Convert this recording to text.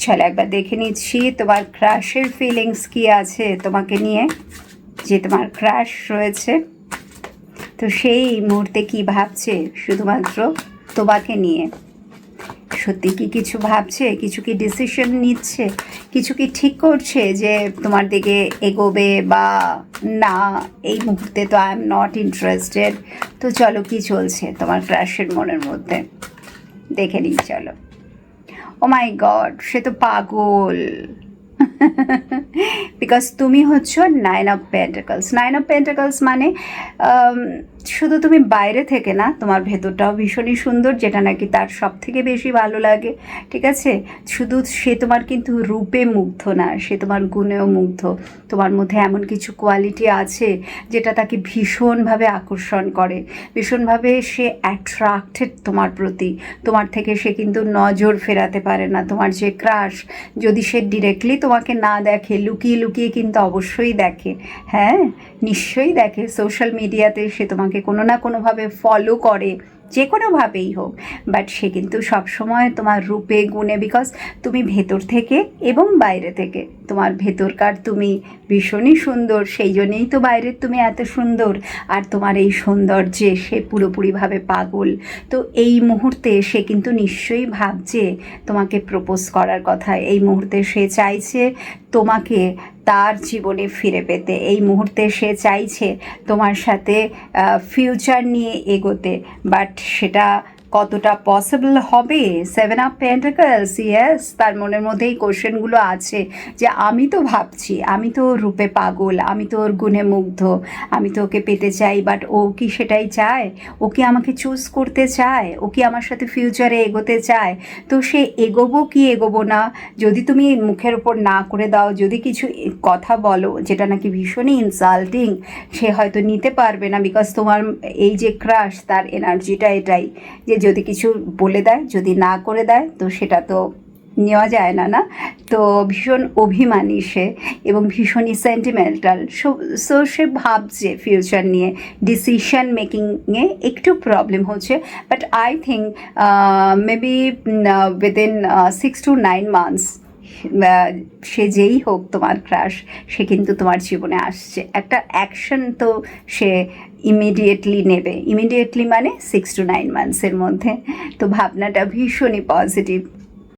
চলো একবার দেখে নিচ্ছি তোমার ক্রাশের ফিলিংস কি আছে তোমাকে নিয়ে, যে তোমার ক্রাশ রয়েছে তো সেই মুহূর্তে কি ভাবছে শুধুমাত্র তোমাকে নিয়ে। সত্যি কি কিছু ভাবছে, কিছু কি ডিসিশন নিচ্ছে, কিছু কি ঠিক করছে যে তোমার দিকে এগোবে বা না এই মুহূর্তে তো আই এম নট ইন্টারেস্টেড। তো চলো কি চলছে তোমার ক্রাশের মনের মধ্যে দেখে নিই চলো। ও মাই গড, সে তো পাগল। বিকজ তুমি হচ্ছ 9 অফ পেন্টাকলস। 9 অফ পেন্টাকলস মানে শুধু তুমি বাইরে থেকে না, তোমার ভেতরটাও ভীষণই সুন্দর, যেটা নাকি তার সব থেকে বেশি ভালো লাগে। ঠিক আছে, শুধু সে তোমার কিন্তু রূপে মুগ্ধ না, সে তোমার গুণেও মুগ্ধ। তোমার মধ্যে এমন কিছু কোয়ালিটি আছে যেটা তাকে ভীষণভাবে আকর্ষণ করে, ভীষণভাবে সে অ্যাট্রাক্টেড তোমার প্রতি। তোমার থেকে সে কিন্তু নজর ফেরাতে পারে না। তোমার যে ক্রাশ, যদি সে ডিরেক্টলি তোমাকে না দেখে, লুকিয়ে লুকিয়ে কিন্তু অবশ্যই দেখে। হ্যাঁ, নিশ্চয়ই দেখে। সোশ্যাল মিডিয়াতে সে তোমাকে কোনো না কোনোভাবে ফলো করে, যে কোনোভাবেই হোক, বাট সে কিন্তু সবসময় তোমার রূপে গুণে, বিকজ তুমি ভেতর থেকে এবং বাইরে থেকে, তোমার ভেতরকার তুমি ভীষণই সুন্দর, সেই জন্যেই তো বাইরের তুমি এত সুন্দর। আর তোমার এই সৌন্দর্যে সে পুরোপুরিভাবে পাগল। তো এই মুহূর্তে সে কিন্তু নিশ্চয়ই ভাবছে তোমাকে প্রপোজ করার কথা। এই মুহূর্তে সে চাইছে তোমাকে তার জীবনে ফিরে পেতে। এই মুহূর্তে সে চাইছে তোমার সাথে ফিউচার নিয়ে এগোতে, বাট সেটা কতটা পসিবল হবে? 7 অফ পেন্টাকলস, ইয়েস, তার মনের মধ্যে এই কোশ্চেনগুলো আছে যে আমি তো ভাবছি, আমি তো ওর রূপে পাগল, আমি তো ওর গুণে মুগ্ধ, আমি তো ওকে পেতে চাই, বাট ও কি সেটাই চায়? ও কি আমাকে চুজ করতে চায়? ও কি আমার সাথে ফিউচারে এগোতে চায়? তো সে এগোবো কি এগোবো না, যদি তুমি মুখের ওপর না করে দাও, যদি কিছু কথা বলো যেটা নাকি ভীষণই ইনসাল্টিং, সে হয়তো নিতে পারবে না। বিকজ তোমার এই যে ক্রাশ, তার এনার্জিটা এটাই যে যদি কিছু বলে দেয়, যদি না করে দেয়, তো সেটা তো নেওয়া যায় না, না? তো ভীষণ অভিমানী সে এবং ভীষণই সেন্টিমেন্টাল। সো সে ভাবছে ফিউচার নিয়ে, ডিসিশন মেকিংয়ে একটু প্রবলেম হচ্ছে। But I think maybe within 6 to 9 months সে যেই হোক তোমার ক্রাশ, সে কিন্তু তোমার জীবনে আসছে। একটা অ্যাকশন তো সে ইমিডিয়েটলি নেবে। ইমিডিয়েটলি মানে 6 to 9 months মধ্যে। তো ভাবনাটা ভীষণই পজিটিভ।